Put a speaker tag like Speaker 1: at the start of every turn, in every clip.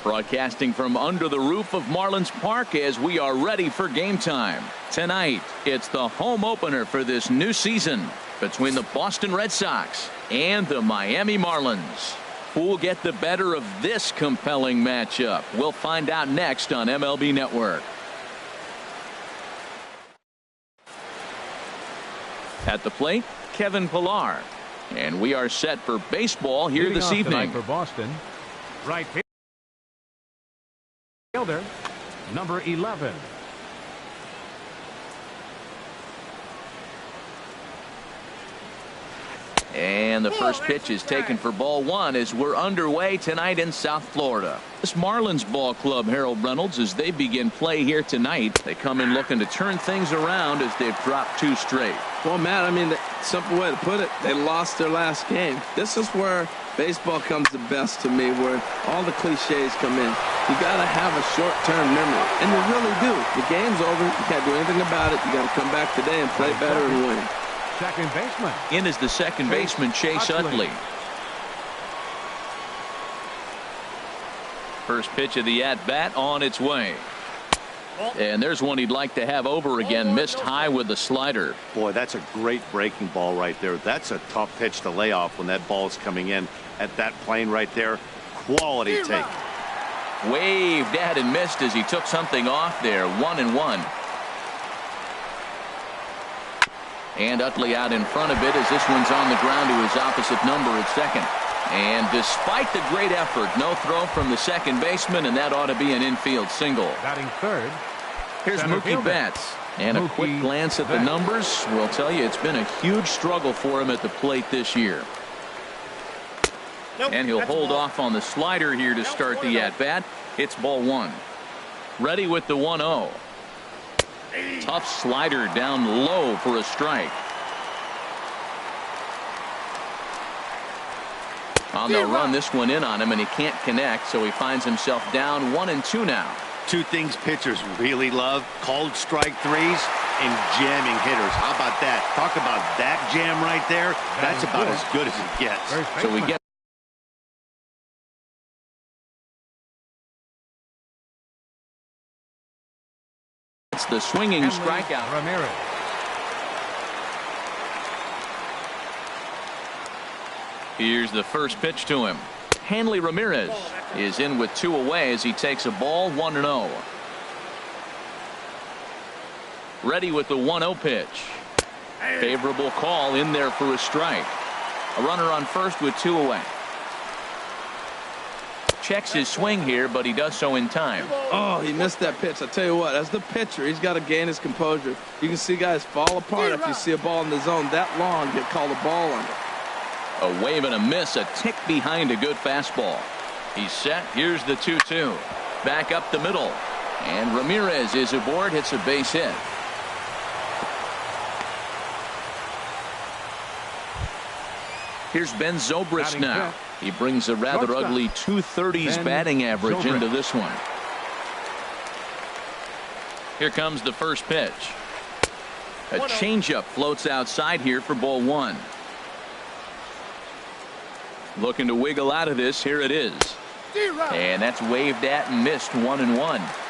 Speaker 1: Broadcasting from under the roof of Marlins Park as we are ready for game time. Tonight, it's the home opener for this new season between the Boston Red Sox and the Miami Marlins. Who will get the better of this compelling matchup? We'll find out next on MLB Network. At the plate, Kevin Pillar. And we are set for baseball here
Speaker 2: Leading
Speaker 1: this evening.
Speaker 2: For Boston, right fielder, number 11.
Speaker 1: And the first pitch is taken for ball one as we're underway tonight in South Florida. This Marlins ball club, Harold Reynolds, as they begin play here tonight, they come in looking to turn things around as they've dropped 2 straight.
Speaker 3: Well, Matt, I mean, the simple way to put it, they lost their last game. This is where baseball comes the best to me, where all the cliches come in. You got to have a short-term memory, and you really do. The game's over. You can't do anything about it. You got to come back today and play better and win.
Speaker 2: Second baseman.
Speaker 1: In is the second baseman, Chase Utley. First pitch of the at-bat on its way. And there's one he'd like to have over again. Missed high with the slider.
Speaker 4: Boy, that's a great breaking ball right there. That's a tough pitch to lay off when that ball is coming in at that plane right there. Quality take.
Speaker 1: Waved at and missed as he took something off there. 1-1. And Utley out in front of it as this one's on the ground to his opposite number at second. And despite the great effort, no throw from the second baseman, and that ought to be an infield single.
Speaker 2: Batting third.
Speaker 1: Here's Mookie Betts. And a quick glance at the numbers will tell you it's been a huge struggle for him at the plate this year. And he'll hold off on the slider here to start the at-bat. It's ball one. Ready with the 1-0. Tough slider down low for a strike. They'll run this one in on him, and he can't connect, so he finds himself down 1-2 now.
Speaker 4: 2 things pitchers really love: called strike threes and jamming hitters. How about that? Talk about that jam right there. That's about as good as it gets.
Speaker 1: So we get the swinging strikeout.
Speaker 2: Ramirez.
Speaker 1: Here's the first pitch to him. Hanley Ramirez is in with 2 away as he takes a ball. 1-0. Ready with the 1-0 pitch. Favorable call in there for a strike. A runner on first with 2 away. Checks his swing here, but he does so in time.
Speaker 3: Oh, he missed that pitch. I tell you what, as the pitcher, he's got to gain his composure. You can see guys fall apart if you see a ball in the zone that long, get called a ball on it.
Speaker 1: A wave and a miss, a tick behind a good fastball. He's set. Here's the 2-2. Back up the middle. And Ramirez is aboard, hits a base hit. Here's Ben Zobrist now. He brings a rather ugly 230s batting average into this one. Here comes the first pitch. A changeup floats outside here for ball one. Looking to wiggle out of this. Here it is. And that's waved at and missed. 1-1.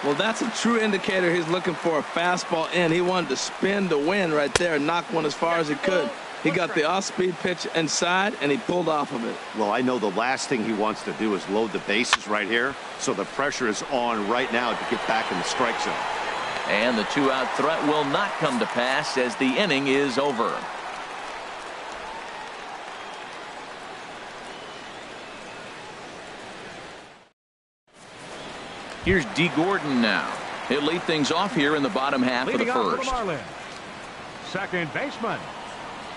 Speaker 3: Well, that's a true indicator he's looking for a fastball in. He wanted to spin to win right there and knock one as far as he could. He got the off-speed pitch inside, and he pulled off of it.
Speaker 4: Well, I know the last thing he wants to do is load the bases right here, so the pressure is on right now to get back in the strike zone.
Speaker 1: And the 2-out threat will not come to pass as the inning is over. Here's D. Gordon now. He'll lead things off here in the bottom half of the first.
Speaker 2: Second baseman,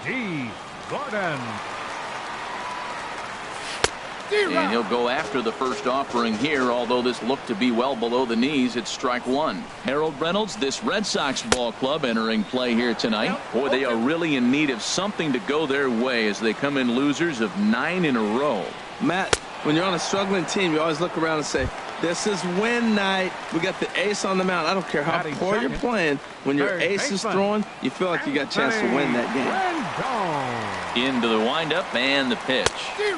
Speaker 2: D. Gordon.
Speaker 1: And he'll go after the first offering here, although this looked to be well below the knees. It's strike one. Harold Reynolds, this Red Sox ball club entering play here tonight. Boy, they are really in need of something to go their way as they come in losers of 9 in a row.
Speaker 3: Matt, when you're on a struggling team, you always look around and say, this is win night. We got the ace on the mound. I don't care how poor you're playing. When your ace is throwing, you feel like you got a chance to win that game.
Speaker 1: Into the windup and the pitch.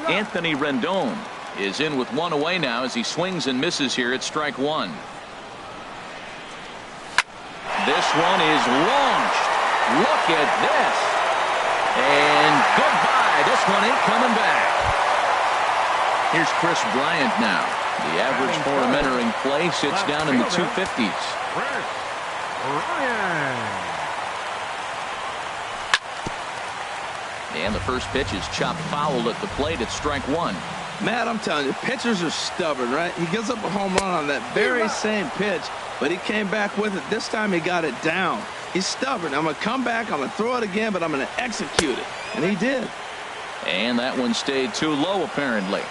Speaker 1: Anthony Rendon is in with one away now as he swings and misses here at strike one. This one is launched. Look at this. And goodbye. This one ain't coming back. Here's Chris Bryant now. The average for him entering play sits down in the 250s.
Speaker 2: Chris Bryant.
Speaker 1: And the first pitch is chopped foul at the plate at strike one.
Speaker 3: Matt, I'm telling you, pitchers are stubborn, right? He gives up a home run on that very same pitch, but he came back with it. This time he got it down. He's stubborn. I'm going to come back, I'm going to throw it again, but I'm going to execute it. And he did.
Speaker 1: And that one stayed too low, apparently.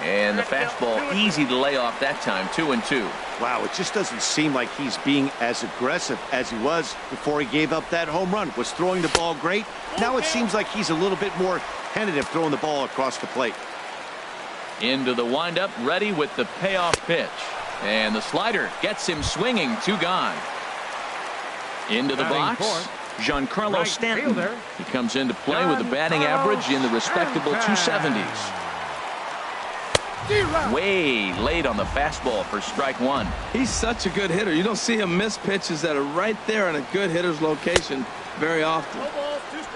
Speaker 1: And the fastball easy to lay off that time, 2-2.
Speaker 4: Wow, it just doesn't seem like he's being as aggressive as he was before he gave up that home run. Was throwing the ball great. Now it seems like he's a little bit more tentative throwing the ball across the plate.
Speaker 1: Into the windup, ready with the payoff pitch. And the slider gets him swinging, 2 gone. Into the box, Giancarlo Stanton. He comes into play with a batting average in the respectable 270s. Way late on the fastball for strike one.
Speaker 3: He's such a good hitter. You don't see him miss pitches that are right there in a good hitter's location very often.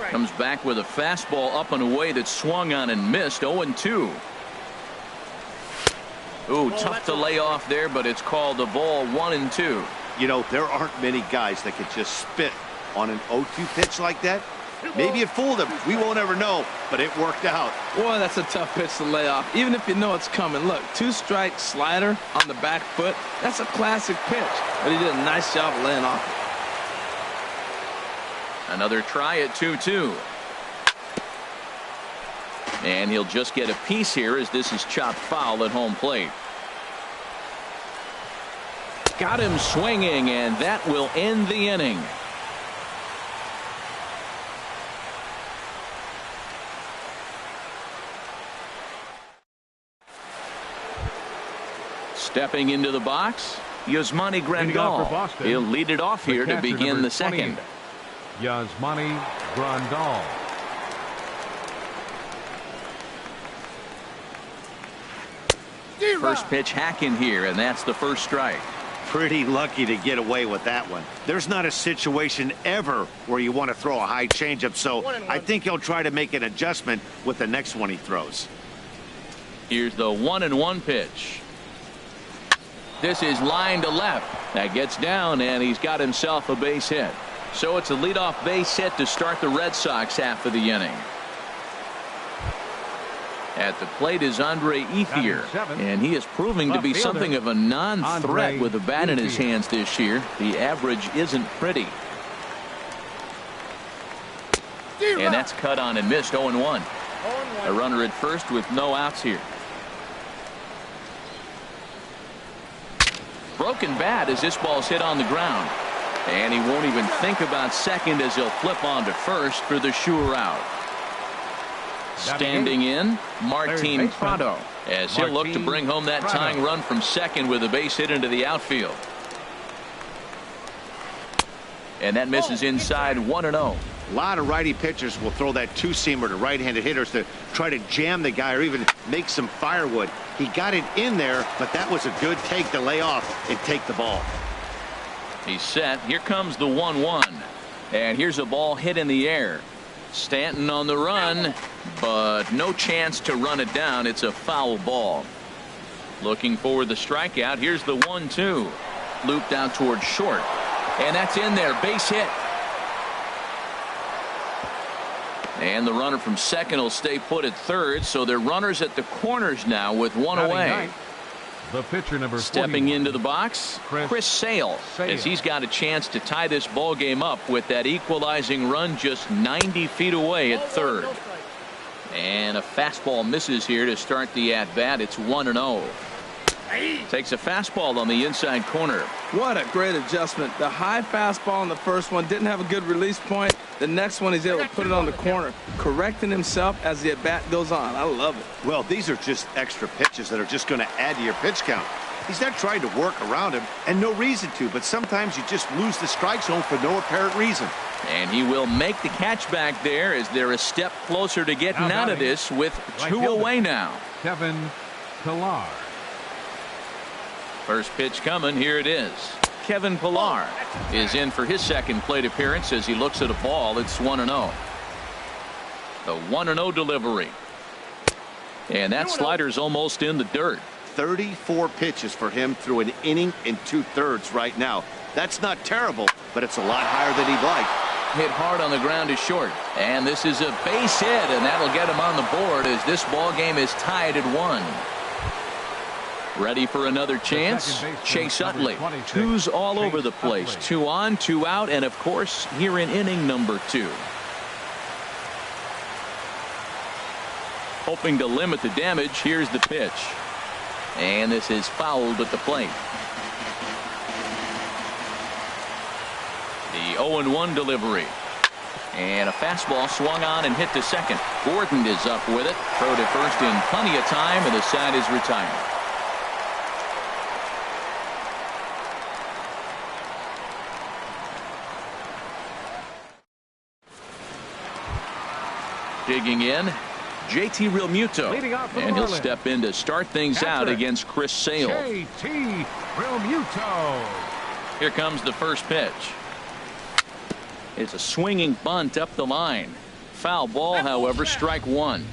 Speaker 1: Comes back with a fastball up and away that swung on and missed. 0-2. Ooh, tough to lay off there, but it's called the ball. 1-2.
Speaker 4: You know, there aren't many guys that could just spit on an 0-2 pitch like that. Maybe it fooled him. We won't ever know, but it worked out.
Speaker 3: Boy, that's a tough pitch to lay off, even if you know it's coming. Look, 2-strike slider on the back foot. That's a classic pitch, but he did a nice job of laying off it.
Speaker 1: Another try at 2-2. And he'll just get a piece here as this is chopped foul at home plate. Got him swinging, and that will end the inning. Stepping into the box, Yasmani Grandal. He'll lead it off here to begin the second.
Speaker 2: Yasmani Grandal.
Speaker 1: First pitch hacking here, and that's the first strike.
Speaker 4: Pretty lucky to get away with that one. There's not a situation ever where you want to throw a high changeup, so I think he'll try to make an adjustment with the next one he throws.
Speaker 1: Here's the 1-1 pitch. This is line to left. That gets down, and he's got himself a base hit. So it's a leadoff base hit to start the Red Sox half of the inning. At the plate is Andre Ethier, and he is proving to be something of a non-threat with a bat in his hands this year. The average isn't pretty. And that's cut on and missed. 0-1. A runner at first with no outs here. Broken bat as this ball's hit on the ground. And he won't even think about second as he'll flip on to first for the sure out. Standing in, Martin Prado, as he'll look to bring home that tying run from second with a base hit into the outfield. And that misses inside. 1-0.
Speaker 4: A lot of righty pitchers will throw that two-seamer to right-handed hitters to try to jam the guy or even make some firewood. He got it in there, but that was a good take to lay off and take the ball.
Speaker 1: He's set. Here comes the 1-1. And here's a ball hit in the air. Stanton on the run, but no chance to run it down. It's a foul ball. Looking for the strikeout. Here's the 1-2. Looped out towards short. And that's in there. Base hit. And the runner from second will stay put at third, so they're runners at the corners now with one away.
Speaker 2: The pitcher number
Speaker 1: stepping into the box, Chris Sale, as he's got a chance to tie this ball game up with that equalizing run just 90 feet away at third. And a fastball misses here to start the at-bat. It's 1-0. Takes a fastball on the inside corner.
Speaker 3: What a great adjustment. The high fastball in the first one didn't have a good release point. The next one he's able to put it on the corner, correcting himself as the at-bat goes on. I love it.
Speaker 4: Well, these are just extra pitches that are just going to add to your pitch count. He's not trying to work around him, and no reason to, but sometimes you just lose the strike zone for no apparent reason.
Speaker 1: And he will make the catch back there as they're a step closer to getting out of this with two away now.
Speaker 2: Kevin Pillar.
Speaker 1: First pitch coming. Here it is. Kevin Pillar is in for his second plate appearance as he looks at a ball. It's 1-0. The 1-0 delivery. And that slider's almost in the dirt.
Speaker 4: 34 pitches for him through an inning and 2/3 right now. That's not terrible, but it's a lot higher than he'd like.
Speaker 1: Hit hard on the ground to short. And this is a base hit, and that'll get him on the board as this ball game is tied at 1. Ready for another chance. Chase Utley. Twos all over the place. 2 on, 2 out, and of course here in inning number 2. Hoping to limit the damage. Here's the pitch. And this is fouled at the plate. The 0-1 delivery. And a fastball swung on and hit to second. Gordon is up with it. Throw to first in plenty of time, and the side is retired. Digging in, JT Realmuto, and he'll step in to start things out against Chris Sale.
Speaker 2: JT Realmuto.
Speaker 1: Here comes the first pitch. It's a swinging bunt up the line. Foul ball, however, strike 1.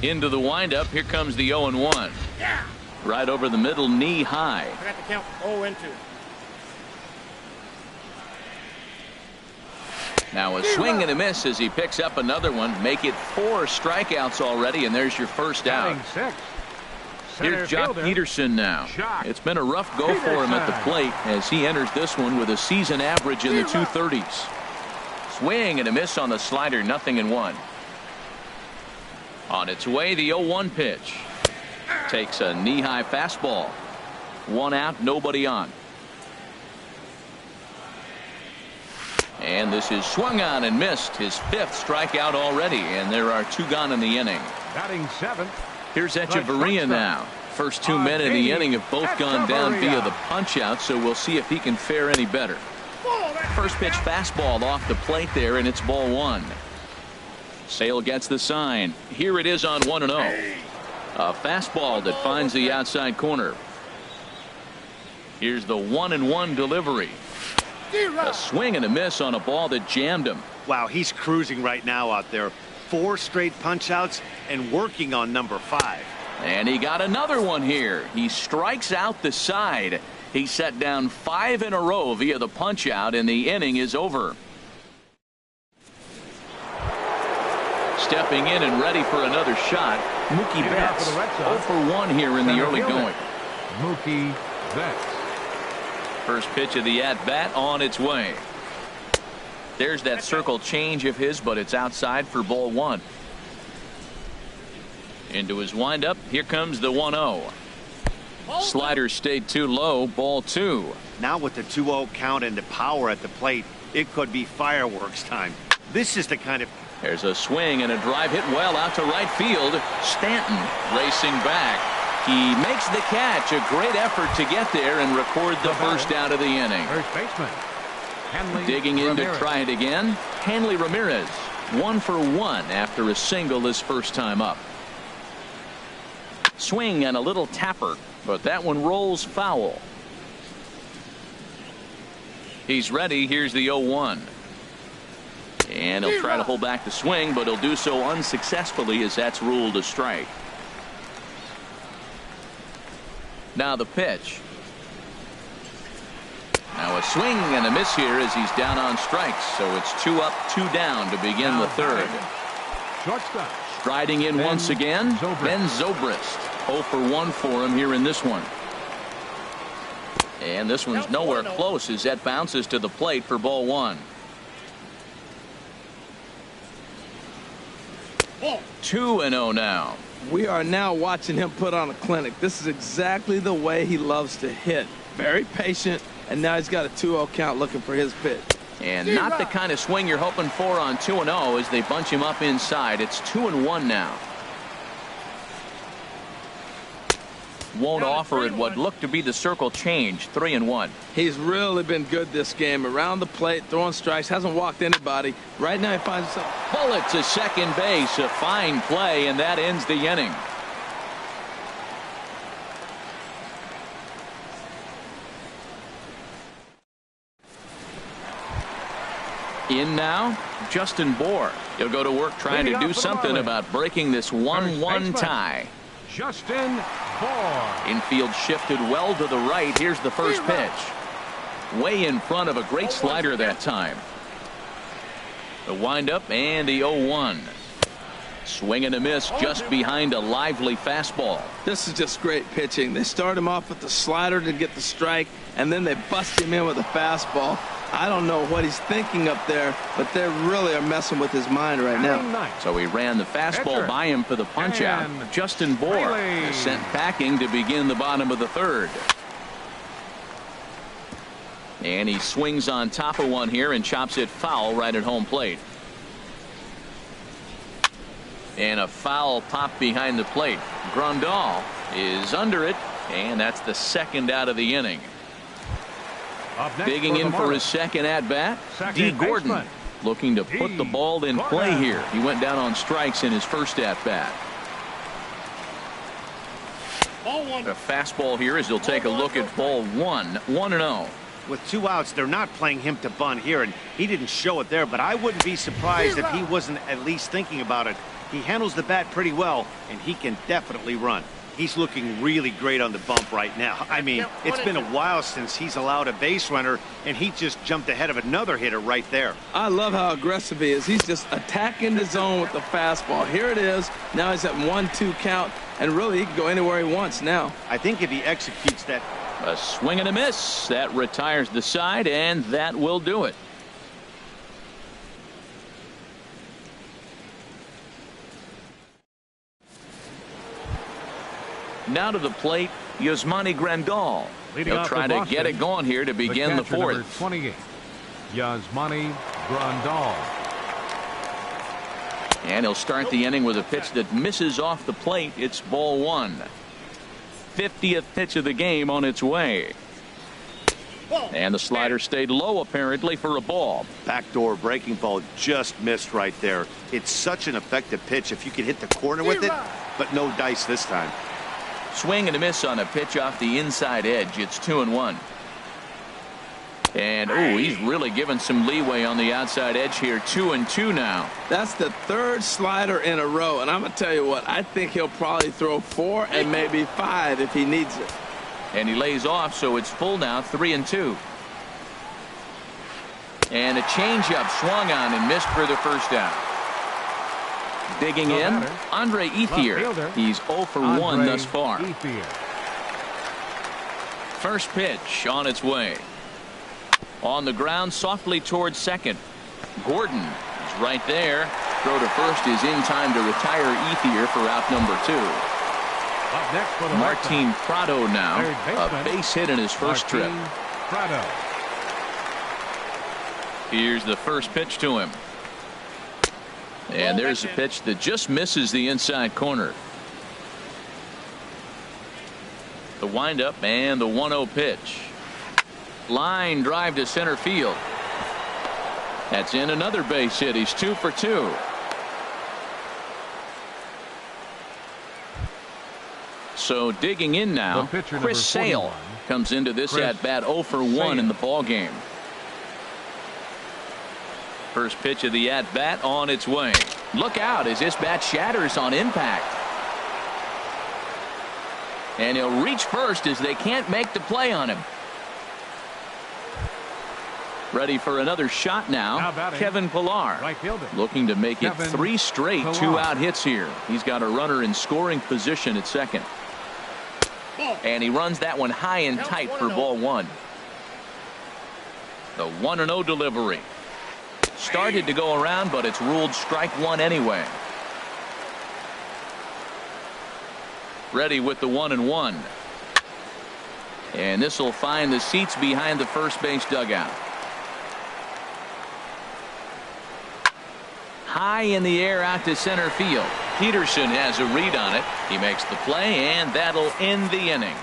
Speaker 1: Into the windup. Here comes the 0-1. Right over the middle, knee high.
Speaker 5: I got the count 0-2.
Speaker 1: Now a swing and a miss as he picks up another one. Make it 4 strikeouts already, and there's your first out. Here's Jock Peterson now. It's been a rough go for him at the plate as he enters this one with a season average in the 230s. Swing and a miss on the slider, 0-1. On its way, the 0-1 pitch. Takes a knee-high fastball. 1 out, nobody on. And this is swung on and missed. His 5th strikeout already, and there are 2 gone in the inning.
Speaker 2: Batting 7th.
Speaker 1: Here's Echeverria now. First 2 men in the inning have both gone down via the punch-out, so we'll see if he can fare any better. First pitch fastball off the plate there, and it's ball 1. Sale gets the sign. Here it is on 1-0. A fastball that finds the outside corner. Here's the 1-1 delivery. A swing and a miss on a ball that jammed him.
Speaker 4: Wow, he's cruising right now out there. 4 straight punch-outs and working on number 5.
Speaker 1: And he got another one here. He strikes out the side. He set down 5 in a row via the punch-out, and the inning is over. Stepping in and ready for another shot, Mookie Betts. 0 for 1 here in the early going.
Speaker 2: Mookie Betts.
Speaker 1: First pitch of the at-bat on its way. There's that circle change of his, but it's outside for ball 1. Into his windup. Here comes the 1-0. Slider stayed too low. Ball 2.
Speaker 4: Now with the 2-0 count and the power at the plate, it could be fireworks time. This is the kind of...
Speaker 1: There's a swing and a drive hit well out to right field. Stanton racing back. He makes the catch. A great effort to get there and record the first out of the inning.
Speaker 2: First baseman.
Speaker 1: Digging in to try it again. Hanley Ramirez. 1 for 1 after a single his first time up. Swing and a little tapper, but that one rolls foul. He's ready. Here's the 0-1. And he'll try to hold back the swing, but he'll do so unsuccessfully as that's ruled a strike. Now the pitch. Now a swing and a miss here as he's down on strikes. So it's 2 up, 2 down to begin the third.
Speaker 2: Shortstop.
Speaker 1: Striding in once again, Ben Zobrist. 0 for 1 for him here in this one. And this one's nowhere close as that bounces to the plate for ball 1. 2-0 now.
Speaker 3: We are now watching him put on a clinic. This is exactly the way he loves to hit. Very patient, and now he's got a 2-0 count looking for his pitch.
Speaker 1: And not the kind of swing you're hoping for on 2-0 as they bunch him up inside. It's 2-1 now. Won't offer it what looked to be the circle change. 3-1.
Speaker 3: He's really been good this game. Around the plate, throwing strikes, hasn't walked anybody. Right now he finds himself.
Speaker 1: Bullet to second base. A fine play, and that ends the inning. In now, Justin Bohr. He'll go to work trying to do something about breaking this 1-1 tie.
Speaker 2: Justin Bohr.
Speaker 1: Infield shifted well to the right. Here's the first pitch. Way in front of a great slider that time. The windup and the 0-1. Swing and a miss just behind a lively fastball.
Speaker 3: This is just great pitching. They start him off with the slider to get the strike, and then they bust him in with a fastball. I don't know what he's thinking up there, but they really are messing with his mind right now.
Speaker 1: So he ran the fastball by him for the punch out. Justin Bohr is sent packing to begin the bottom of the third. And he swings on top of one here and chops it foul right at home plate. And a foul pop behind the plate. Grandal is under it, and that's the second out of the inning. Digging in for his second at-bat, D. Gordon, looking to put the ball in play here. He went down on strikes in his first at-bat. A fastball here as he'll take a look at ball one. 1-0.
Speaker 4: With 2 outs, they're not playing him to bunt here, and he didn't show it there, but I wouldn't be surprised if he wasn't at least thinking about it. He handles the bat pretty well, and he can definitely run. He's looking really great on the bump right now. I mean, it's been a while since he's allowed a base runner, and he just jumped ahead of another hitter right there.
Speaker 3: I love how aggressive he is. He's just attacking the zone with the fastball. Here it is. Now he's at 1-2 count, and really he can go anywhere he wants now.
Speaker 4: I think if he executes that.
Speaker 1: A swing and a miss. That retires the side, and that will do it. Now to the plate, Yasmani Grandal. He'll try to get it going here to begin the fourth.
Speaker 2: Number 28, Yasmani Grandal.
Speaker 1: And he'll start the inning with a pitch that misses off the plate. It's ball one. 50th pitch of the game on its way. And the slider stayed low apparently for a ball.
Speaker 4: Backdoor breaking ball just missed right there. It's such an effective pitch if you can hit the corner with it, but no dice this time.
Speaker 1: Swing and a miss on a pitch off the inside edge. It's 2-1. And he's really given some leeway on the outside edge here. 2-2 now.
Speaker 3: That's the third slider in a row, and I'm gonna tell you what, I think he'll probably throw 4 and maybe 5 if he needs it.
Speaker 1: And he lays off, so it's full now. 3-2. And a changeup swung on and missed for the first out. Digging in, Andre Ethier. He's 0 for 1 thus far. First pitch on its way. On the ground, softly towards second. Gordon is right there. Throw to first is in time to retire Ethier for out number 2.
Speaker 2: Up next for the
Speaker 1: Martin Prado now. A base hit in his first trip.
Speaker 2: Prado.
Speaker 1: Here's the first pitch to him. And there's a pitch that just misses the inside corner. The windup and the 1-0 pitch. Line drive to center field. That's in another base hit. He's 2 for 2. So digging in now, Chris Sale comes into this at bat 0 for 1 in the ball game. First pitch of the at bat on its way. Look out as this bat shatters on impact. And he'll reach first as they can't make the play on him. Ready for another shot now. Kevin Pillar looking to make it 3 straight 2-out hits here. He's got a runner in scoring position at second. And he runs that one high and tight for ball 1. The 1-0 delivery. Started to go around, but it's ruled strike 1 anyway. Ready with the 1-1. And this will find the seats behind the first base dugout. High in the air out to center field. Peterson has a read on it. He makes the play, and that'll end the inning.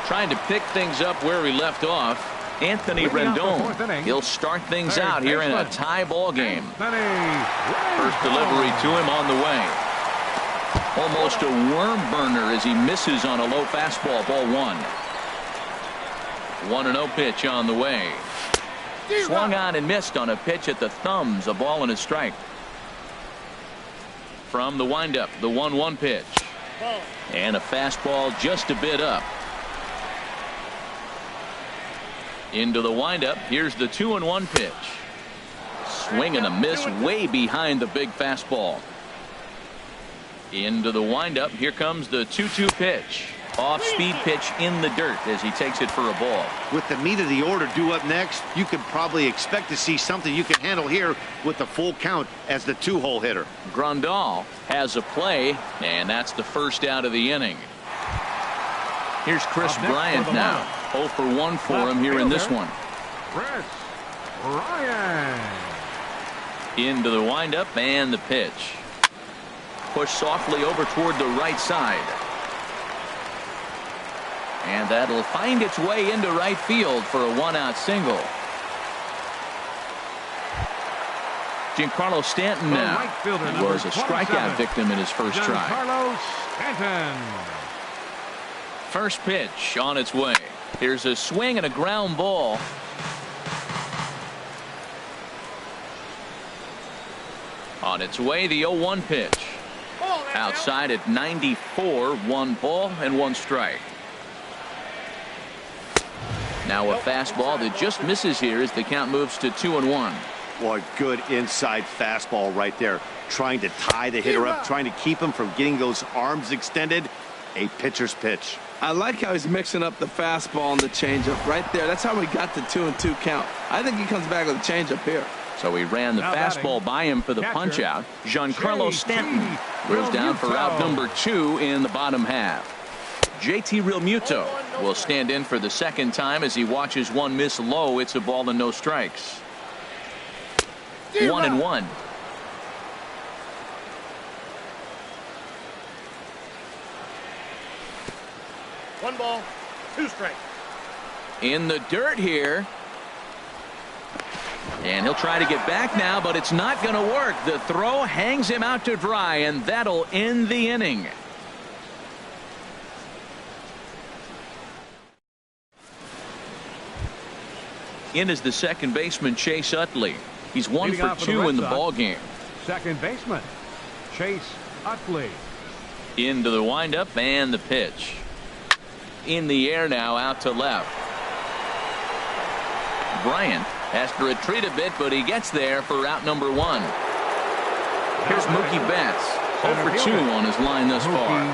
Speaker 1: Trying to pick things up where we left off, Anthony Rendon. He'll start things out here in a tie ball game. First delivery to him on the way. Almost a worm burner as he misses on a low fastball, ball 1. 1-0 pitch on the way. Swung on and missed on a pitch at the thumbs, a ball and a strike. From the windup, the 1-1 pitch. And a fastball just a bit up. Into the windup. Here's the 2-1 pitch. Swing and a miss way behind the big fastball. Into the windup. Here comes the 2-2 pitch. Off-speed pitch in the dirt as he takes it for a ball.
Speaker 4: With the meat of the order due up next, you could probably expect to see something you can handle here with the full count as the 2-hole hitter.
Speaker 1: Grandal has a play, and that's the first out of the inning. Here's Chris Bryant now. 0 for 1 for him here in this one.
Speaker 2: Chris Bryant.
Speaker 1: Into the windup and the pitch. Push softly over toward the right side. And that'll find its way into right field for a 1-out single. Giancarlo Stanton now. He was a strikeout victim in his first try.
Speaker 2: Giancarlo Stanton.
Speaker 1: First pitch on its way. Here's a swing and a ground ball. On its way, the 0-1 pitch. Outside at 94, 1 ball and 1 strike. Now a fastball that just misses here as the count moves to 2-1.
Speaker 4: Boy, good inside fastball right there. Trying to tie the hitter up, trying to keep him from getting those arms extended. A pitcher's pitch.
Speaker 3: I like how he's mixing up the fastball and the changeup right there. That's how we got the 2-2 count. I think he comes back with a changeup here.
Speaker 1: So he ran the fastball by him for the punch out. Giancarlo Stanton goes down for out number 2 in the bottom half. JT Realmuto will stand in for the second time as he watches one miss low. It's a ball and no strikes. 1-1.
Speaker 5: One ball, 2 strikes.
Speaker 1: In the dirt here. And he'll try to get back now, but it's not going to work. The throw hangs him out to dry, and that'll end the inning. In is the second baseman, Chase Utley. He's 1 for 2 in the ball game.
Speaker 2: Second baseman, Chase Utley.
Speaker 1: Into the windup and the pitch. In the air now, out to left. Bryant has to retreat a bit, but he gets there for out number 1. Here's Mookie Betts. 0 for 2 on his line thus far.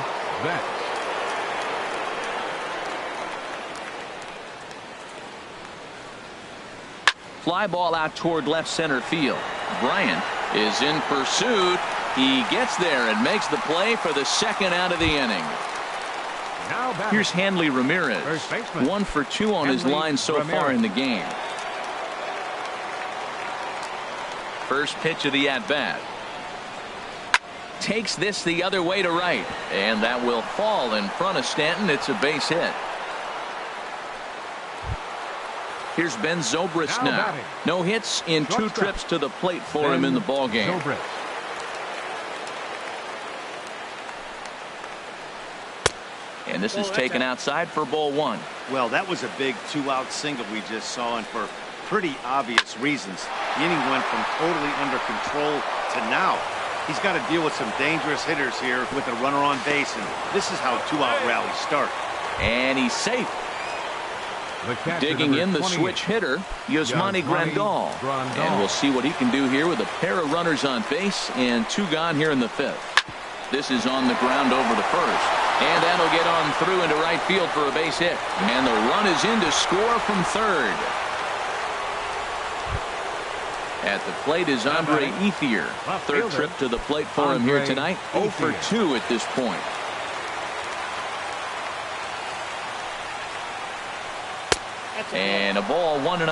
Speaker 1: Fly ball out toward left center field. Bryant is in pursuit. He gets there and makes the play for the second out of the inning. Here's Hanley Ramirez. 1 for 2 on his line so far in the game. First pitch of the at-bat. Takes this the other way to right. And that will fall in front of Stanton. It's a base hit. Here's Ben Zobrist now. No hits in 2 trips to the plate for him in the ball game. And this is taken outside for ball 1.
Speaker 4: Well, that was a big 2-out single we just saw, and for pretty obvious reasons. The inning went from totally under control to now. He's got to deal with some dangerous hitters here with a runner on base, and this is how 2-out rallies start.
Speaker 1: And he's safe. Digging in the switch hitter, Yasmani Grandal. And we'll see what he can do here with a pair of runners on base and 2 gone here in the 5th. This is on the ground over to first. And that'll get on through into right field for a base hit. And the run is in to score from third. At the plate is Andre Ethier. Third trip to the plate for him here tonight. 0 for 2 at this point. And a ball 1-0.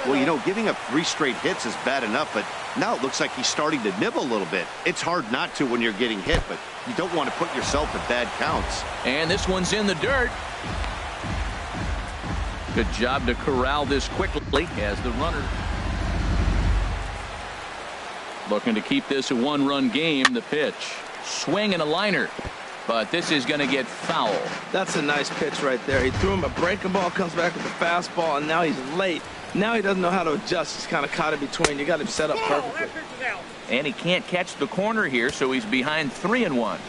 Speaker 4: Well, you know, giving up 3 straight hits is bad enough, but now it looks like he's starting to nibble a little bit. It's hard not to when you're getting hit, but you don't want to put yourself at bad counts.
Speaker 1: And this one's in the dirt. Good job to corral this quickly as the runner. Looking to keep this a 1-run game. The pitch. Swing and a liner. But this is going to get foul.
Speaker 3: That's a nice pitch right there. He threw him a breaking ball, comes back with a fastball, and now he's late. Now he doesn't know how to adjust. He's kind of caught in between. You got him set up perfectly.
Speaker 1: And he can't catch the corner here, so he's behind 3-1.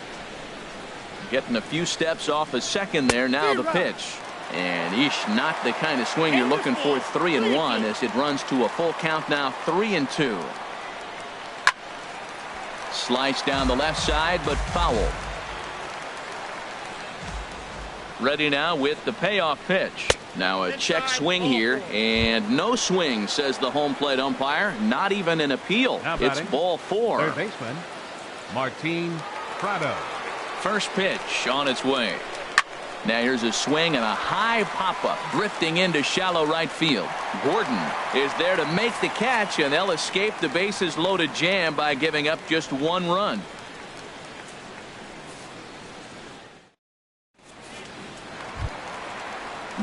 Speaker 1: Getting a few steps off a second there. Now the pitch. And not the kind of swing you're looking for. 3-1 as it runs to a full count now. 3-2. Slice down the left side, but foul. Ready now with the payoff pitch. Now a check swing here, and no swing, says the home plate umpire. Not even an appeal. It's ball 4.
Speaker 2: Third baseman, Martin Prado.
Speaker 1: First pitch on its way. Now here's a swing and a high pop-up drifting into shallow right field. Gordon is there to make the catch, and they'll escape the bases loaded jam by giving up just 1 run.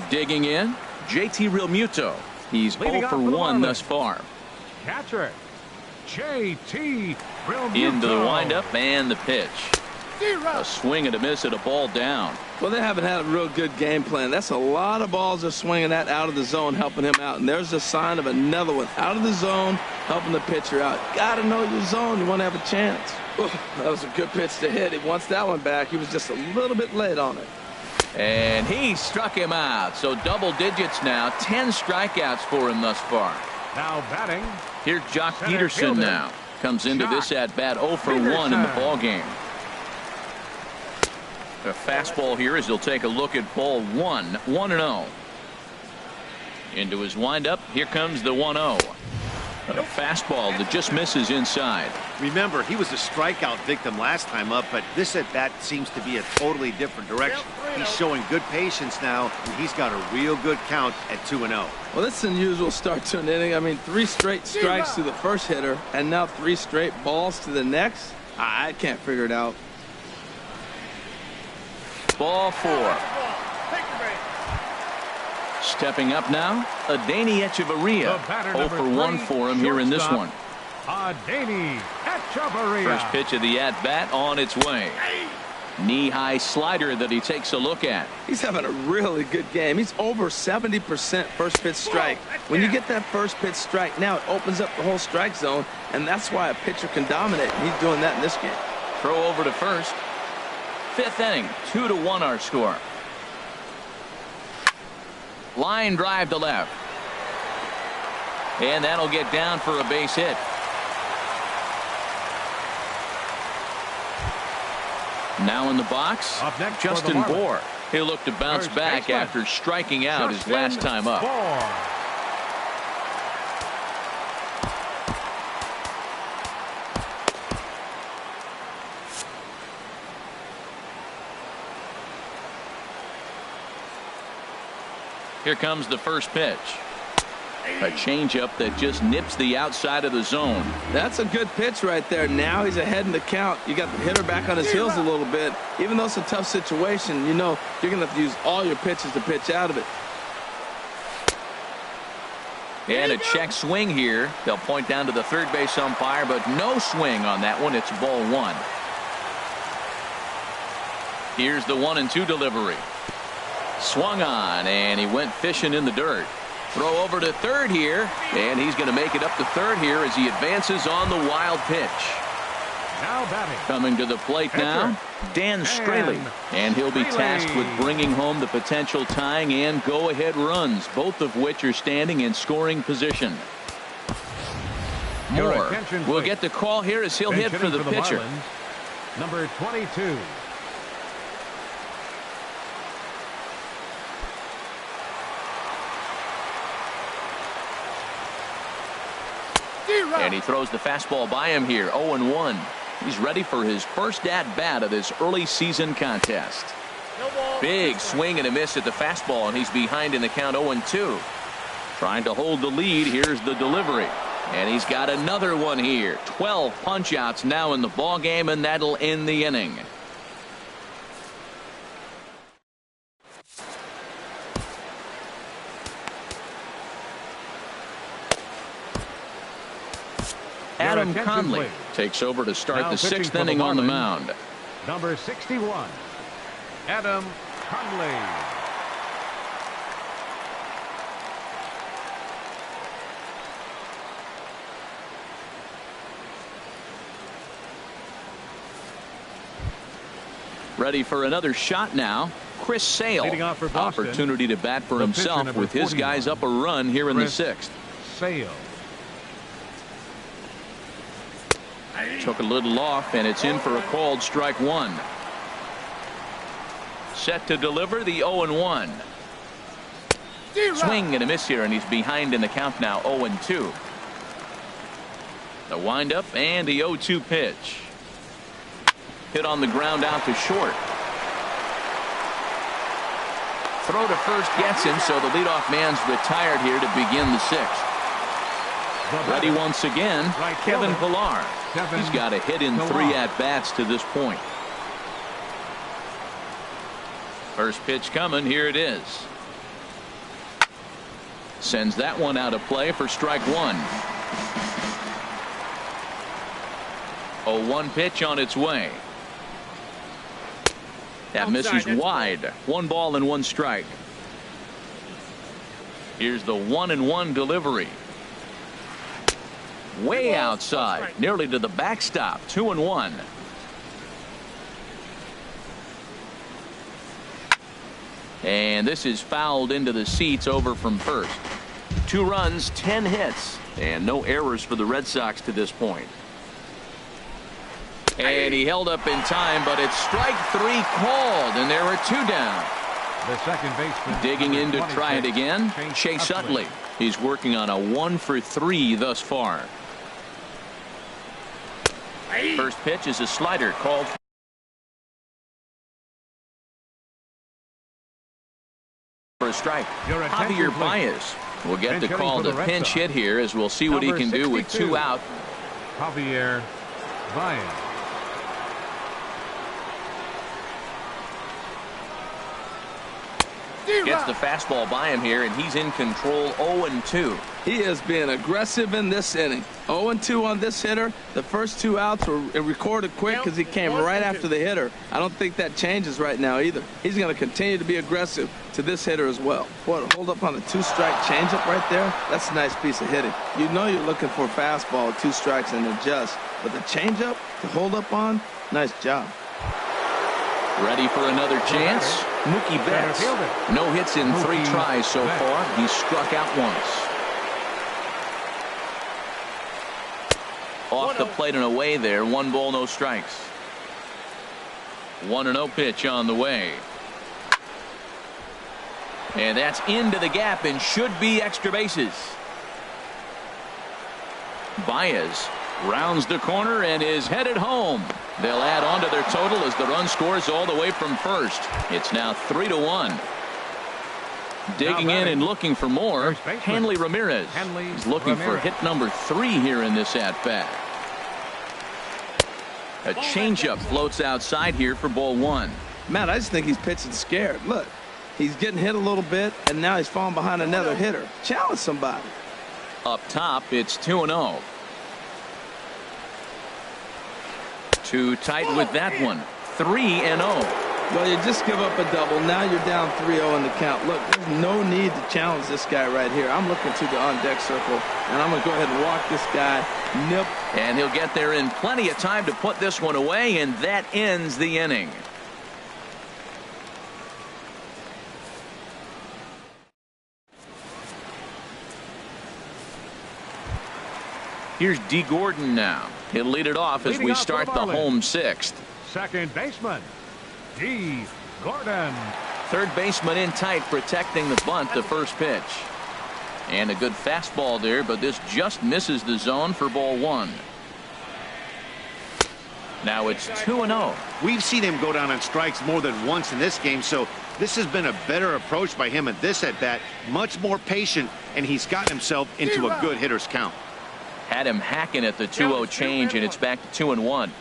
Speaker 1: Digging in, JT Realmuto. He's 0 for 1 thus far.
Speaker 2: Catcher, JT Realmuto.
Speaker 1: Into the windup and the pitch. A swing and a miss at a ball down.
Speaker 3: Well, they haven't had a real good game plan. That's a lot of balls they're swinging at out of the zone, helping him out. And there's a sign of another one out of the zone, helping the pitcher out. Got to know your zone. You want to have a chance. That was a good pitch to hit. He wants that one back. He was just a little bit late on it.
Speaker 1: And he struck him out. So double digits now. 10 strikeouts for him thus far.
Speaker 2: Now batting.
Speaker 1: Here's Jock Peterson now. Comes into this at bat 0 for 1 in the ball game. A fastball here as he'll take a look at ball 1. 1-0. Into his windup. Here comes the 1-0. A fastball that just misses inside.
Speaker 4: Remember, he was a strikeout victim last time up, but this at bat seems to be a totally different direction. He's showing good patience now, and he's got a real good count at 2-0.
Speaker 3: Well, that's an unusual start to an inning. I mean, 3 straight strikes to the first hitter, and now 3 straight balls to the next. I can't figure it out.
Speaker 1: Ball 4. Stepping up now, Adeiny Echeverria. 0 for 1 for him here in this one.
Speaker 2: Adeiny Echeverria.
Speaker 1: First pitch of the at-bat on its way. Knee-high slider that he takes a look at.
Speaker 3: He's having a really good game. He's over 70% first pitch strike. When you get that first pitch strike, now it opens up the whole strike zone, and that's why a pitcher can dominate. And he's doing that in this game.
Speaker 1: Throw over to first. 5th inning, 2-1 our score. Line drive to left. And that'll get down for a base hit. Now in the box, Justin Bour. He'll look to bounce back after striking out his last time up. Here comes the first pitch. A changeup that just nips the outside of the zone.
Speaker 3: That's a good pitch right there. Now he's ahead in the count. You got the hitter back on his heels a little bit. Even though it's a tough situation, you know you're going to have to use all your pitches to pitch out of it.
Speaker 1: And a check swing here. They'll point down to the third base umpire, but no swing on that one. It's ball 1. Here's the 1-2 delivery. Swung on, and he went fishing in the dirt. Throw over to third here, and he's going to make it up to third here as he advances on the wild pitch.
Speaker 2: Now batting.
Speaker 1: Coming to the plate now, Dan Straley. And he'll be tasked with bringing home the potential tying and go-ahead runs, both of which are standing in scoring position. Moore will get the call here as he'll hit for the pitcher.
Speaker 2: Marlins, number 22.
Speaker 1: And he throws the fastball by him here. 0-1. He's ready for his first at-bat of this early season contest.
Speaker 5: No ball.
Speaker 1: Big swing and a miss at the fastball, and he's behind in the count 0-2. Trying to hold the lead. Here's the delivery. And he's got another one here. 12 punch-outs now in the ball game, and that'll end the inning. Adam Conley takes over to start the 6th inning on the mound.
Speaker 2: Number 61, Adam Conley.
Speaker 1: Ready for another shot now. Chris Sale.
Speaker 2: Leading off for Boston,
Speaker 1: opportunity to bat for
Speaker 2: the
Speaker 1: himself
Speaker 2: pitcher,
Speaker 1: with his
Speaker 2: 41,
Speaker 1: guys up a run here in the
Speaker 2: Chris
Speaker 1: 6th.
Speaker 2: Sale.
Speaker 1: Took a little off, and it's in for a called strike one. Set to deliver the 0-1. Swing and a miss here, and he's behind in the count now 0-2. The windup and the 0-2 pitch. Hit on the ground out to short. Throw to first gets him, so the leadoff man's retired here to begin the 6th. Ready once again, Kevin Pillar. He's got a hit in 3 at-bats to this point. First pitch coming. Here it is. Sends that one out of play for strike one. 0-1 pitch on its way. That misses wide. 1 ball and 1 strike. Here's the 1-1 delivery. Way outside, nearly to the backstop. 2-1. And this is fouled into the seats over from first. 2 runs, 10 hits, and no errors for the Red Sox to this point. And he held up in time, but it's strike 3 called, and there are 2 down.
Speaker 2: The second baseman
Speaker 1: digging in to try it again, Chase Utley. He's working on a 1 for 3 thus far. First pitch is a slider called for a strike. Javier Baez will get the call to pinch hit here, as we'll see what he can do with 2 out.
Speaker 2: Javier Baez.
Speaker 1: Gets the fastball by him here, and he's in control. 0-2.
Speaker 3: He is being aggressive in this inning. 0-2 on this hitter. The first 2 outs were recorded quick because he came right after the hitter. I don't think that changes right now either. He's going to continue to be aggressive to this hitter as well. What, hold up on a 2-strike changeup right there? That's a nice piece of hitting. You know you're looking for a fastball, 2 strikes and adjust. But the changeup to hold up on, nice job.
Speaker 1: Ready for another chance? Mookie Betts. No hits in 3 tries so far. He's struck out once. Off the plate and away there. 1 ball, no strikes. 1-0 pitch on the way. And that's into the gap and should be extra bases. Baez rounds the corner and is headed home. They'll add on to their total as the run scores all the way from first. It's now 3-1. Digging in and looking for more, Hanley Ramirez. He's looking for hit number 3 here in this at-bat. A changeup floats outside here for ball 1.
Speaker 3: Matt, I just think he's pitching scared. Look, he's getting hit a little bit, and now he's falling behind another hitter. Challenge somebody.
Speaker 1: Up top, it's 2-0. Too tight with that one. 3-0.
Speaker 3: Well, you just give up a double. Now you're down 3-0 in the count. Look, there's no need to challenge this guy right here. I'm looking to the on-deck circle, and I'm going to go ahead and walk this guy. Nip.
Speaker 1: And he'll get there in plenty of time to put this one away, and that ends the inning. Here's D. Gordon now. He'll lead it off as we start the home 6th.
Speaker 2: Second baseman, D. Gordon.
Speaker 1: Third baseman in tight, protecting the bunt, the first pitch. And a good fastball there, but this just misses the zone for ball 1. Now it's 2-0.
Speaker 4: We've seen him go down on strikes more than once in this game, so this has been a better approach by him at this at-bat. Much more patient, and he's gotten himself into a good hitter's count.
Speaker 1: Had him hacking at the 2-0 change, and it's back to 2-1.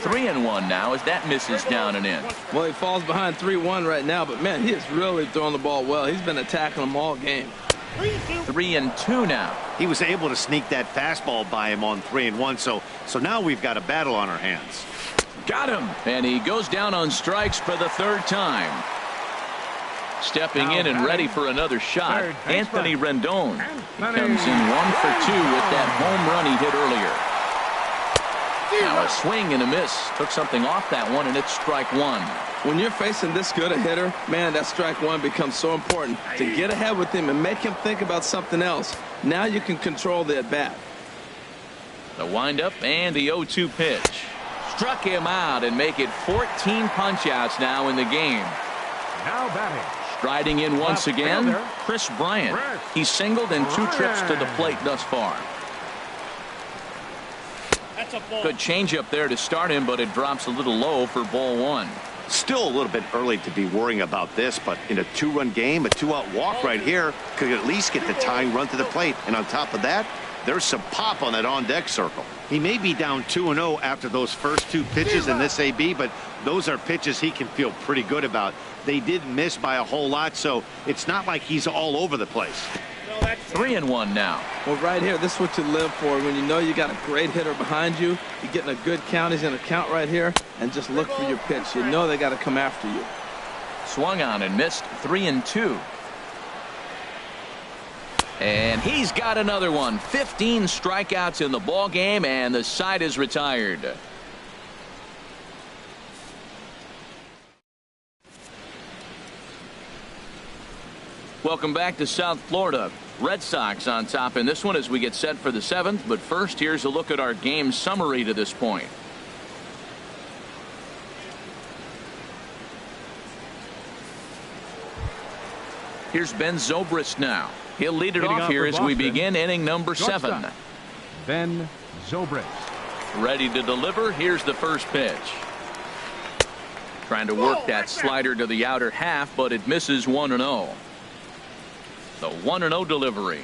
Speaker 1: 3-1 now as that misses down and in.
Speaker 3: Well, he falls behind 3-1 right now, but man, he is really throwing the ball well. He's been attacking them all game.
Speaker 1: 3-2 now.
Speaker 4: He was able to sneak that fastball by him on 3-1, so now we've got a battle on our hands.
Speaker 1: Got him, and he goes down on strikes for the third time. Stepping in and ready for another shot, Anthony Rendon. He comes in 1 for 2 with that home run he hit earlier. Now a swing and a miss. Took something off that one, and it's strike one.
Speaker 3: When you're facing this good a hitter, man, that strike one becomes so important. To get ahead with him and make him think about something else. Now you can control the at-bat.
Speaker 1: The windup and the 0-2 pitch. Struck him out and make it 14 punch-outs now in the game.
Speaker 2: Now batting.
Speaker 1: Striding in once again, Chris Bryant. He's singled in 2 trips to the plate thus far. Good changeup there to start him, but it drops a little low for ball one.
Speaker 4: Still a little bit early to be worrying about this, but in a 2-run game, a 2-out walk right here could at least get the tying run to the plate. And on top of that, there's some pop on that on-deck circle. He may be down 2-0 after those first 2 pitches in this AB, but those are pitches he can feel pretty good about. They did miss by a whole lot, so it's not like he's all over the place.
Speaker 1: 3-1 now.
Speaker 3: Well, right here, this is what you live for. When you know you got a great hitter behind you, you're getting a good count. He's in a count right here, and just look for your pitch. You know they got to come after you.
Speaker 1: Swung on and missed. 3-2. And he's got another one. 15 strikeouts in the ball game, and the side is retired. Welcome back to South Florida. Red Sox on top in this one as we get set for the 7th. But first, here's a look at our game summary to this point. Here's Ben Zobrist now. He'll lead it off here as we begin inning number 7.
Speaker 2: Ben Zobrist.
Speaker 1: Ready to deliver. Here's the first pitch. Trying to work that slider to the outer half, but it misses 1-0. The 1-0 delivery.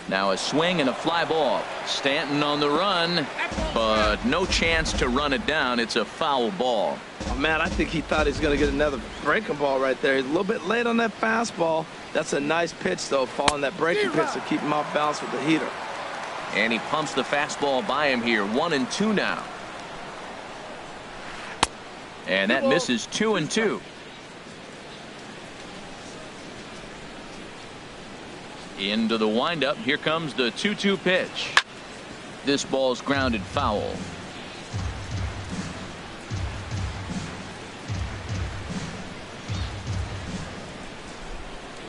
Speaker 1: Now a swing and a fly ball. Stanton on the run, but no chance to run it down. It's a foul ball.
Speaker 3: Oh, man, I think he thought he was going to get another breaking ball right there. He's a little bit late on that fastball. That's a nice pitch, though, following that breaking pitch to keep him off balance with the heater.
Speaker 1: And he pumps the fastball by him here. 1-2 now. And that misses 2-2. Into the windup. Here comes the 2-2 pitch. This ball's grounded foul.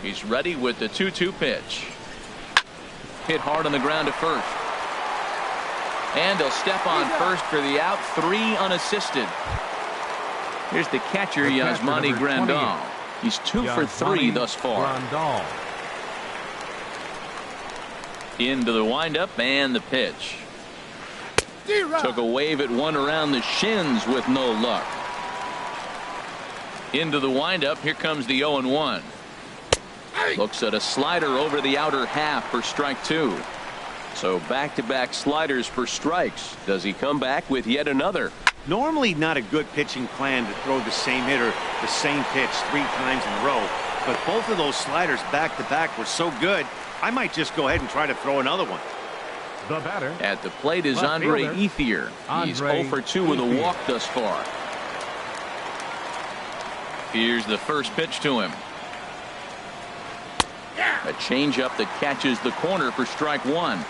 Speaker 1: He's ready with the 2-2 pitch. Hit hard on the ground to first. And he'll step on first for the out. 3 unassisted. Here's the catcher, Yasmani Grandal. He's 2 for 3 thus far. Into the windup and the pitch. Took a wave at one around the shins with no luck. Into the windup. Here comes the 0-1. Looks at a slider over the outer half for strike 2. So back-to-back sliders for strikes. Does he come back with yet another?
Speaker 4: Normally not a good pitching plan to throw the same hitter the same pitch 3 times in a row, but both of those sliders back-to-back were so good, I might just go ahead and try to throw another one.
Speaker 2: The batter
Speaker 1: at the plate is Andre Ethier. He's 0 for 2 with a walk thus far. Here's the first pitch to him. A changeup that catches the corner for strike 1.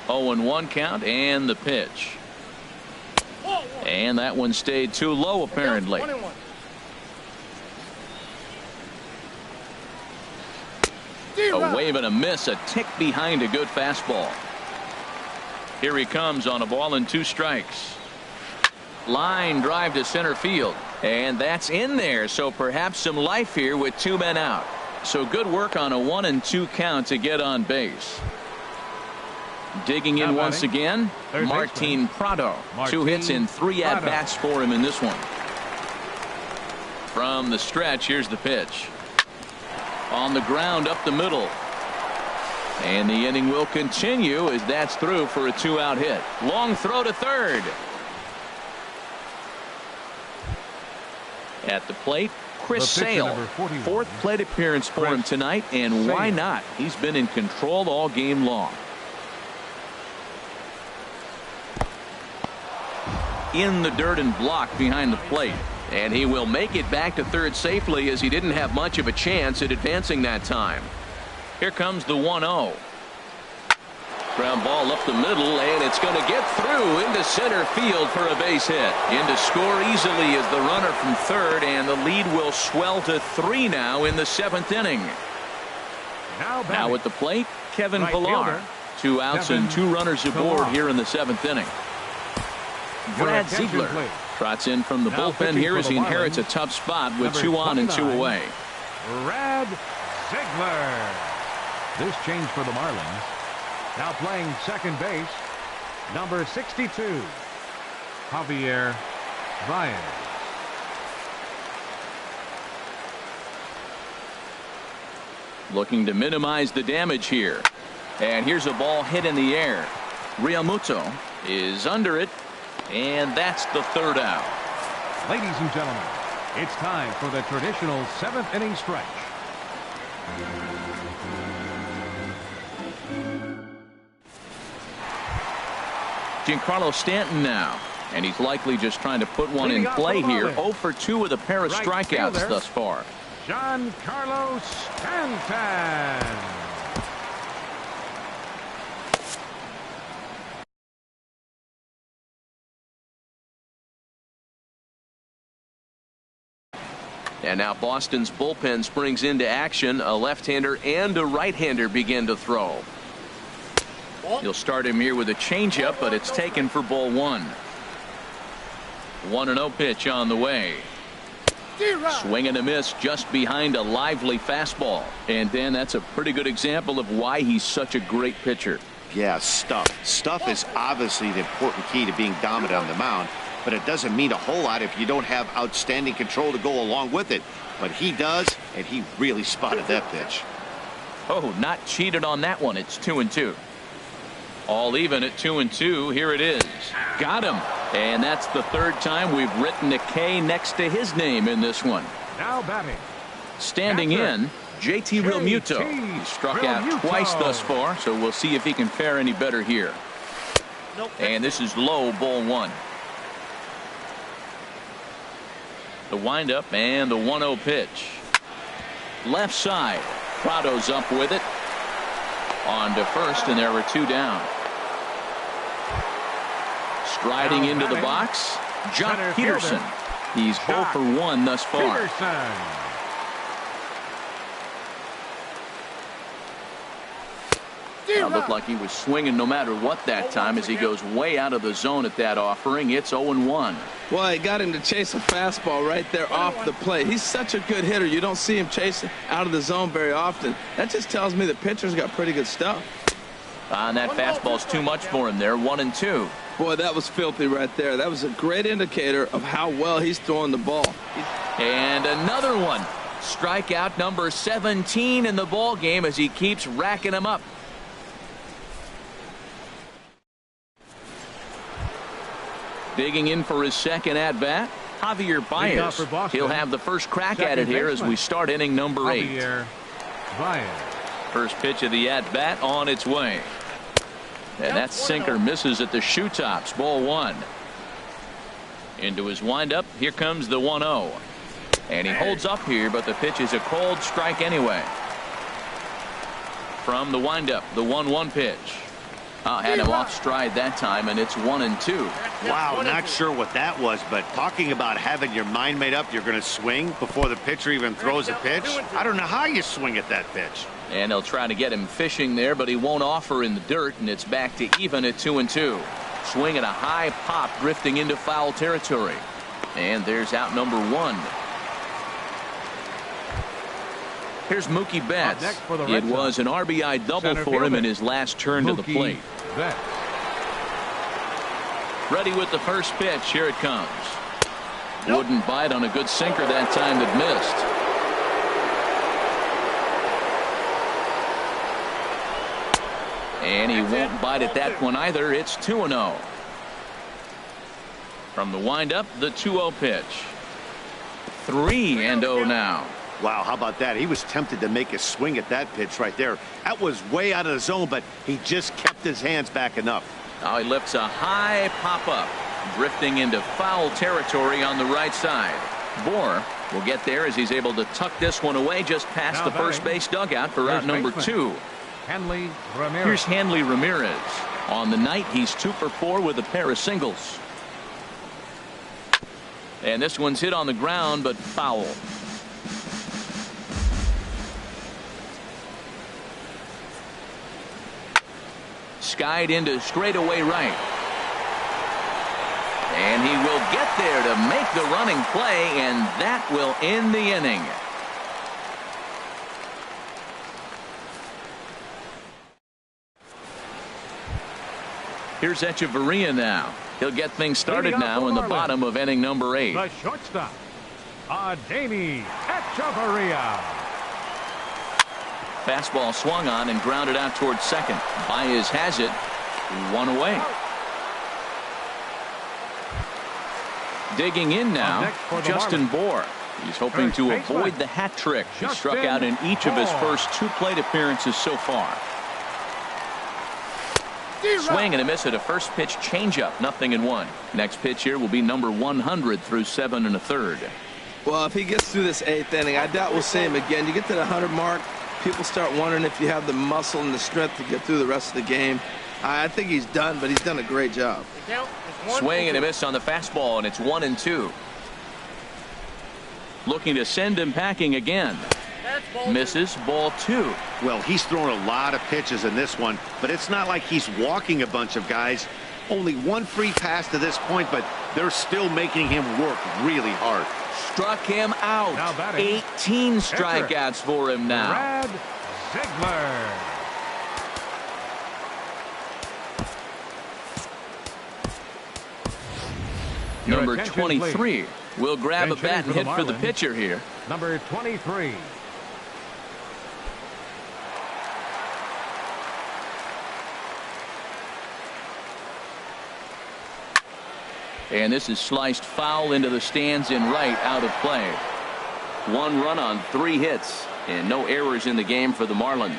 Speaker 1: 0-1 count and the pitch. And that one stayed too low apparently. A wave and a miss, a tick behind a good fastball. Here he comes on a ball and 2 strikes. Line drive to center field, and that's in there, so perhaps some life here with 2 men out. So good work on a 1-2 count to get on base. Digging in
Speaker 2: Now
Speaker 1: once
Speaker 2: batting,
Speaker 1: again,
Speaker 2: third
Speaker 1: Martin
Speaker 2: baseman,
Speaker 1: Prado. 2 hits
Speaker 2: Martin
Speaker 1: and 3
Speaker 2: Prado.
Speaker 1: at-bats for him in this one. From the stretch, here's the pitch. On the ground up the middle. And the inning will continue as that's through for a 2-out hit. Long throw to third. At the plate, Chris
Speaker 2: The pitcher,
Speaker 1: Sale.
Speaker 2: number 41.
Speaker 1: 4th plate appearance for him
Speaker 2: Chris
Speaker 1: tonight, and why
Speaker 2: Sale.
Speaker 1: not? He's been in control all game long. In the dirt and blocked behind the plate. And he will make it back to third safely as he didn't have much of a chance at advancing that time. Here comes the 1-0. Ground ball up the middle, and it's going to get through into center field for a base hit. In to score easily is the runner from third, and the lead will swell to 3 now in the 7th inning. Now at the plate, Kevin
Speaker 2: Right
Speaker 1: Pillar.
Speaker 2: fielder,
Speaker 1: 2 outs and 2 runners aboard
Speaker 2: Pillar.
Speaker 1: here in the 7th inning. Brad
Speaker 2: attention,
Speaker 1: Ziegler
Speaker 2: please.
Speaker 1: trots in from the
Speaker 2: Now
Speaker 1: bullpen
Speaker 2: pitching
Speaker 1: here
Speaker 2: for
Speaker 1: as
Speaker 2: the
Speaker 1: he inherits a
Speaker 2: Marlins,
Speaker 1: tough spot with
Speaker 2: number
Speaker 1: 2 on and 2
Speaker 2: 29,
Speaker 1: away.
Speaker 2: Brad Ziegler. This change for the Marlins. Now playing second base, number 62, Javier Baez.
Speaker 1: Looking to minimize the damage here. And here's a ball hit in the air. Realmuto is under it, and that's the 3rd out.
Speaker 2: Ladies and gentlemen, it's time for the traditional 7th inning stretch.
Speaker 1: Giancarlo Stanton now, and he's likely just trying to put one in
Speaker 2: Leading off
Speaker 1: play
Speaker 2: for the
Speaker 1: here.
Speaker 2: Marlins.
Speaker 1: 0 for 2 with a pair of
Speaker 2: Right
Speaker 1: strikeouts
Speaker 2: fielder.
Speaker 1: thus far.
Speaker 2: Giancarlo Stanton.
Speaker 1: And now Boston's bullpen springs into action. A left-hander and a right-hander begin to throw. You'll start him here with a changeup, but it's taken for ball 1. 1-0 pitch on the way. Swing and a miss just behind a lively fastball. And Dan, that's a pretty good example of why he's such a great pitcher.
Speaker 4: Yeah, stuff. Stuff is obviously the important key to being dominant on the mound, but it doesn't mean a whole lot if you don't have outstanding control to go along with it. But he does, and he really spotted that pitch.
Speaker 1: Oh, not cheated on that one. It's 2-2. All even at 2-2. Here it is. Got him. And that's the 3rd time we've written a K next to his name in this one.
Speaker 2: Now batting,
Speaker 1: Standing
Speaker 2: Catcher.
Speaker 1: in, JT Realmuto.
Speaker 2: JT
Speaker 1: He struck out
Speaker 2: Realmuto.
Speaker 1: twice thus far, so we'll see if he can fare any better here. And this is low, ball 1. The windup and the 1-0 pitch. Left side. Prado's up with it. On to first, and there were 2 down. Striding
Speaker 2: Now
Speaker 1: into the
Speaker 2: batting,
Speaker 1: box, Jock
Speaker 2: center
Speaker 1: Peterson.
Speaker 2: fielder,
Speaker 1: He's 0
Speaker 2: Jock
Speaker 1: for 1 thus far.
Speaker 2: Peterson.
Speaker 1: Looked like he was swinging no matter what that time as he goes way out of the zone at that offering. It's 0-1.
Speaker 3: Well, he got him to chase a fastball right there off the plate. He's such a good hitter. You don't see him chasing out of the zone very often. That just tells me the pitcher's got pretty good stuff.
Speaker 1: And that fastball's too much for him there. 1-2.
Speaker 3: Boy, that was filthy right there. That was a great indicator of how well he's throwing the ball.
Speaker 1: And another one. Strikeout number 17 in the ball game as he keeps racking them up. Digging in for his 2nd at-bat, Javier
Speaker 2: Leading off
Speaker 1: Baez.
Speaker 2: for Boston,
Speaker 1: He'll have the first crack at
Speaker 2: second
Speaker 1: it here as
Speaker 2: baseman,
Speaker 1: we start inning number 8.
Speaker 2: Javier Baez.
Speaker 1: First pitch of the at-bat on its way. And that sinker misses at the shoe tops. Ball 1. Into his windup. Here comes the 1-0. And he holds up here, but the pitch is a cold strike anyway. From the windup, the 1-1 pitch. Had him off stride that time, and it's 1-2.
Speaker 4: Wow, not sure what that was, but talking about having your mind made up you're going to swing before the pitcher even throws a pitch. I don't know how you swing at that pitch.
Speaker 1: And they'll try to get him fishing there, but he won't offer in the dirt, and it's back to even at 2-2. Swing at a high pop, drifting into foul territory. And there's out number 1. Here's Mookie Betts.
Speaker 2: next for the
Speaker 1: It
Speaker 2: Red
Speaker 1: was an RBI double
Speaker 2: Center
Speaker 1: for him
Speaker 2: fielder,
Speaker 1: in his last turn to the
Speaker 2: Mookie
Speaker 1: plate.
Speaker 2: Betts.
Speaker 1: Ready with the first pitch. Here it comes. Wouldn't bite on a good sinker that time that missed. And he won't bite at that one either. It's 2-0. From the windup, the 2-0 pitch. 3-0 now.
Speaker 4: Wow, how about that? He was tempted to make a swing at that pitch right there. That was way out of the zone, but he just kept his hands back enough.
Speaker 1: Now he lifts a high pop-up, drifting into foul territory on the right side. Bohr will get there as he's able to tuck this one away just past the first base dugout for out number 2.
Speaker 2: Hanley Ramirez.
Speaker 1: Here's Hanley Ramirez. On the night, he's 2 for 4 with a pair of singles. And this one's hit on the ground, but foul. Skied into straightaway right. And he will get there to make the running play, and that will end the inning. Here's Echeverria now. He'll get things started now in the bottom of inning number 8.
Speaker 2: The shortstop, Ademi Echeverria.
Speaker 1: Fastball swung on and grounded out towards second. Baez has it. 1 away. Digging in now, Justin Bohr. He's hoping to avoid the hat trick. He struck out in each of his first 2 plate appearances so far. Swing and a miss at a first pitch changeup. 0-1. Next pitch here will be number 100 through 7 1/3.
Speaker 3: Well, if he gets through this 8th inning, I doubt we'll see him again. You get to the 100 mark, people start wondering if you have the muscle and the strength to get through the rest of the game. I think he's done, but he's done a great job.
Speaker 1: Swing and a miss on the fastball, and it's 1-2. Looking to send him packing again. Misses, ball 2.
Speaker 4: Well, he's thrown a lot of pitches in this one, but it's not like he's walking a bunch of guys. Only 1 free pass to this point, but they're still making him work really hard.
Speaker 1: Struck him out. 18 strikeouts for him now.
Speaker 2: Brad Ziegler.
Speaker 1: Number 23 will grab a bat and hit for the pitcher here.
Speaker 2: Number 23.
Speaker 1: And this is sliced foul into the stands in right, out of play. 1 run on 3 hits and no errors in the game for the Marlins.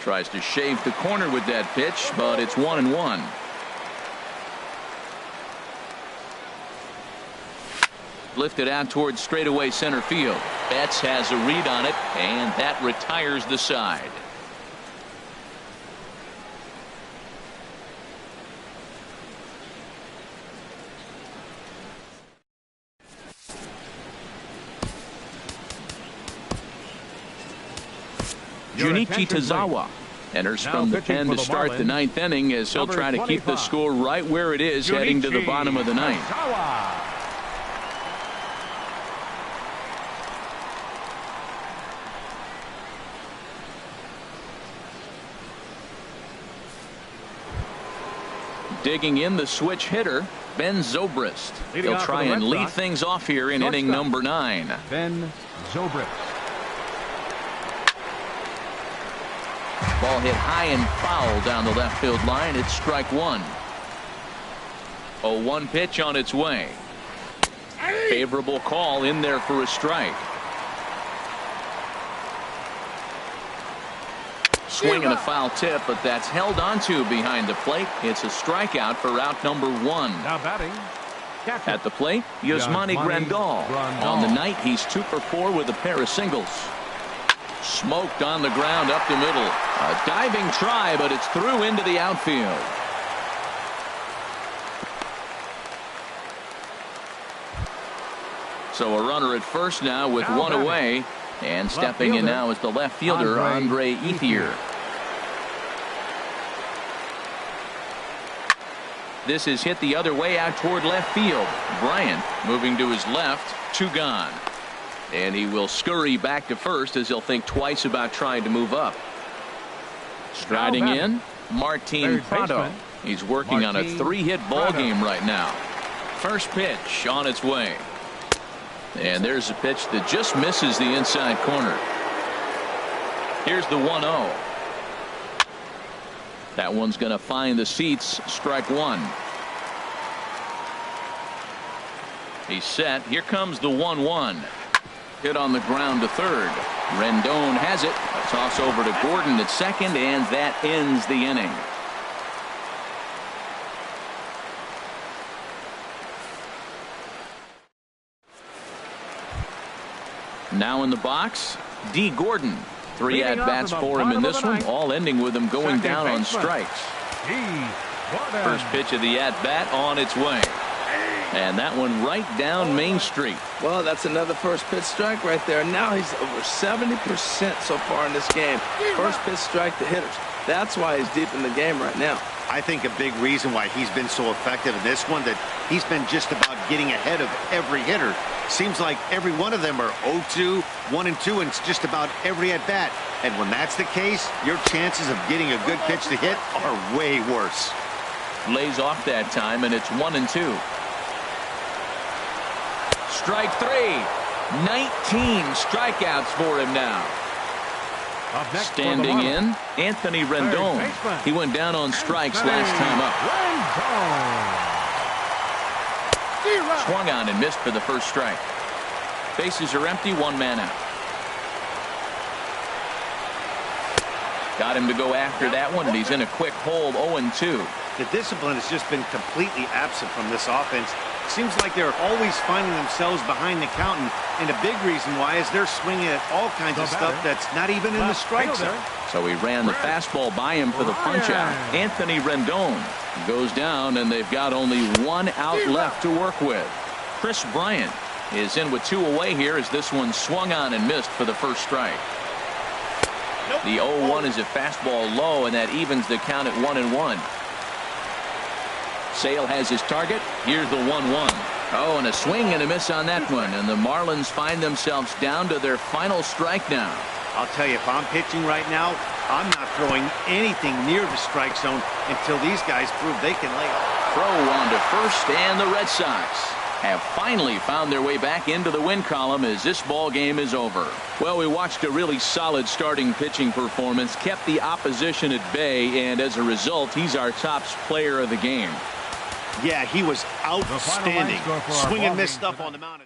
Speaker 1: Tries to shave the corner with that pitch, but it's 1-1. Lifted out towards straightaway center field. Betts has a read on it, and that retires the side. Junichi Tazawa enters from the pen to start the 9th inning as he'll try to keep the score right where it is heading to the bottom of the 9th. Digging in the switch hitter, Ben Zobrist. He'll try and lead things off here in inning number 9.
Speaker 2: Ben Zobrist.
Speaker 1: Ball hit high and foul down the left field line. It's strike 1. 0-1 pitch on its way. Favorable call in there for a strike. Swing and a foul tip, but that's held onto behind the plate. It's a strikeout for out number 1.
Speaker 2: Now batting.
Speaker 1: At the plate, Yasmani Grandal. On the night, he's 2 for 4 with a pair of singles. Smoked on the ground up the middle. A diving try, but it's through into the outfield. So a runner at first now with 1 away. And stepping in now is the left fielder, Andre Ethier. This is hit the other way out toward left field. Bryant moving to his left. 2 gone. And he will scurry back to first as he'll think twice about trying to move up. Striding in, Martin Prado. He's working on a 3-hit ball game right now. First pitch on its way. And there's a pitch that just misses the inside corner. Here's the 1-0. That one's going to find the seats. Strike one. He's set. Here comes the 1-1. Hit on the ground to third. Rendon has it. A toss over to Gordon at second, and that ends the inning. Now in the box, D. Gordon. 3 at-bats for him in this one, all ending with him going down on strikes. First pitch of the at-bat on its way. And that one right down Main Street.
Speaker 3: Well, that's another first pitch strike right there. Now he's over 70% so far in this game. First pitch strike to hitters. That's why he's deep in the game right now.
Speaker 4: I think a big reason why he's been so effective in this one, that he's been just about getting ahead of every hitter. Seems like every one of them are 0-2, 1-2, and it's just about every at-bat. And when that's the case, your chances of getting a good pitch to hit are way worse.
Speaker 1: Lays off that time, and it's 1-2. Strike three. 19 strikeouts for him now. Standing in, Anthony Rendon. He went down on strikes last time up. Swung on and missed for the first strike. Bases are empty, 1 man out. Got him to go after that one, and he's in a quick hold, 0-2.
Speaker 4: The discipline has just been completely absent from this offense. Seems like they're always finding themselves behind the count, and a big reason why is they're swinging at all kinds of stuff that's not even in the strike zone.
Speaker 1: So he ran the fastball by him for the punch-out. Anthony Rendon goes down, and they've got only 1 out left to work with. Chris Bryant is in with 2 away here as this one swung on and missed for the first strike. The 0-1 is a fastball low, and that evens the count at 1-1. Sale has his target. Here's the 1-1. Oh, and a swing and a miss on that one, and the Marlins find themselves down to their final strike now.
Speaker 4: I'll tell you, if I'm pitching right now, I'm not throwing anything near the strike zone until these guys prove they can lay off.
Speaker 1: Throw on to first, and the Red Sox have finally found their way back into the win column as this ball game is over. Well, we watched a really solid starting pitching performance, kept the opposition at bay, and as a result, he's our top player of the game.
Speaker 4: Yeah, he was outstanding. Swing and miss stuff on the mound.